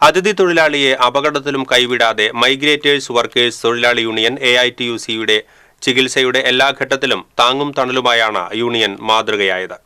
അതിഥി തൊഴിലാളിയെ അപകടത്തിലും കൈവിടാതെ മൈഗ്രേറ്റേഴ്സ് വർക്കേഴ്സ് തൊഴിലാളി യൂണിയൻ AITUC-യുടെ ചികിത്സയുടെ എല്ലാ ഘട്ടത്തിലും താങ്ങും തണലുമായാണ് യൂണിയൻ മാതൃകയായത്.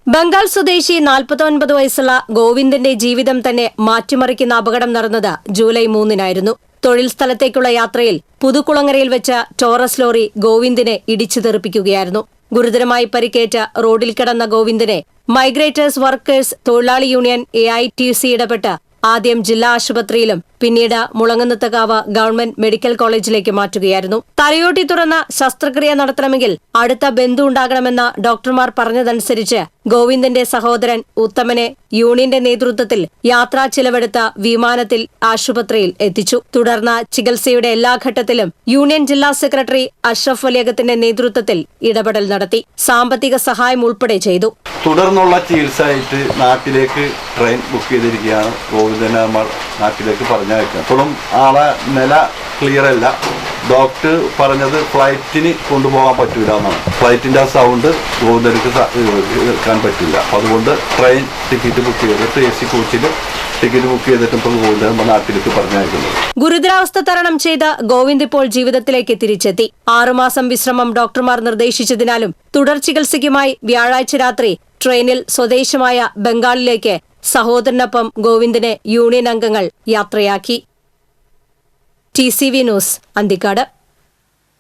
ബംഗാൾ സ്വദേശി 49 വയസ്സുള്ള ഗോവിന്ദന്റെ ജീവിതം തന്നെ മാറ്റിമറിക്കുന്ന അപകടം നടന്നത് ജൂലൈ 3-നായിരുന്നു. തൊഴിൽ സ്ഥലത്തേക്കുള്ള യാത്രയിൽ പുതുക്കുളങ്ങരയിൽ വെച്ച ടോറസ് ലോറി ഗോവിന്ദിനെ ഇടിച്ചു തെറിപ്പിക്കുകയായിരുന്നു. ഗുരുതരമായി പരിക്കേറ്റ റോഡിൽ കിടന്ന ഗോവിന്ദനെ മൈഗ്രേറ്റേഴ്സ് വർക്കേഴ്സ് തൊഴിലാളി യൂണിയൻ AITUC ഇടപെട്ട് ആദ്യം ജില്ലാ ആശുപത്രിയിലും പിന്നീട് മുളങ്ങുന്നത്തകാവ് ഗവൺമെന്റ് മെഡിക്കൽ കോളേജിലേക്ക് മാറ്റുകയായിരുന്നു. തലയോട്ടി തുറന്ന ശസ്ത്രക്രിയ നടത്തണമെങ്കിൽ അടുത്ത ബന്ധു ഉണ്ടാകണമെന്ന് ഡോക്ടർമാർ പറഞ്ഞതനുസരിച്ച് ഗോവിന്ദന്റെ സഹോദരൻ ഉത്തമനെ യൂണിയന്റെ നേതൃത്വത്തിൽ യാത്രാ ചിലവെടുത്ത വിമാനത്തിൽ ആശുപത്രിയിൽ എത്തിച്ചു. തുടർന്ന് ചികിത്സയുടെ എല്ലാ ഘട്ടത്തിലും യൂണിയൻ ജില്ലാ സെക്രട്ടറി അഷ്റഫ് വലിയകത്തിന്റെ നേതൃത്വത്തിൽ ഇടപെടൽ നടത്തി. സാമ്പത്തിക സഹായം ഉൾപ്പെടെ ചെയ്തു. തുടർന്നുള്ള ചികിത്സയായിട്ട് നാട്ടിലേക്ക് ട്രെയിൻ ബുക്ക് ചെയ്തിരിക്കുകയാണ്. ഗോവിന്ദനെ നമ്മൾ നാട്ടിലേക്ക് പറഞ്ഞയക്കാം. ഇപ്പോഴും ആളെ നില ക്ലിയർ അല്ല. ഡോക്ടർ പറഞ്ഞത് ഫ്ലൈറ്റിന് കൊണ്ടുപോകാൻ പറ്റില്ല എന്നാണ്. ഫ്ലൈറ്റിന്റെ ആ സൗണ്ട് ഗോവിന്ദനക്ക് കേൾക്കാൻ പറ്റില്ല. അതുകൊണ്ട് ട്രെയിൻ ടിക്കറ്റ് ബുക്ക് ചെയ്തിട്ട് AC കോച്ചിൽ ടിക്കറ്റ് ബുക്ക് ചെയ്തിട്ട് ഇപ്പോൾ ഗോവിന്ദൻ നാട്ടിലേക്ക് പറഞ്ഞയക്കുന്നത്. ഗുരുതരാവസ്ഥ തരണം ചെയ്ത ഗോവിന്ദ് ഇപ്പോൾ ജീവിതത്തിലേക്ക് തിരിച്ചെത്തി. 6 മാസം വിശ്രമം ഡോക്ടർമാർ നിർദ്ദേശിച്ചതിനാലും തുടർ ചികിത്സയ്ക്കുമായി വ്യാഴാഴ്ച രാത്രി ട്രെയിനിൽ സ്വദേശമായ ബംഗാളിലേക്ക് സഹോദരനൊപ്പം ഗോവിന്ദനെ യൂണിയൻ അംഗങ്ങൾ യാത്രയാക്കി. TCV news, Anthikad.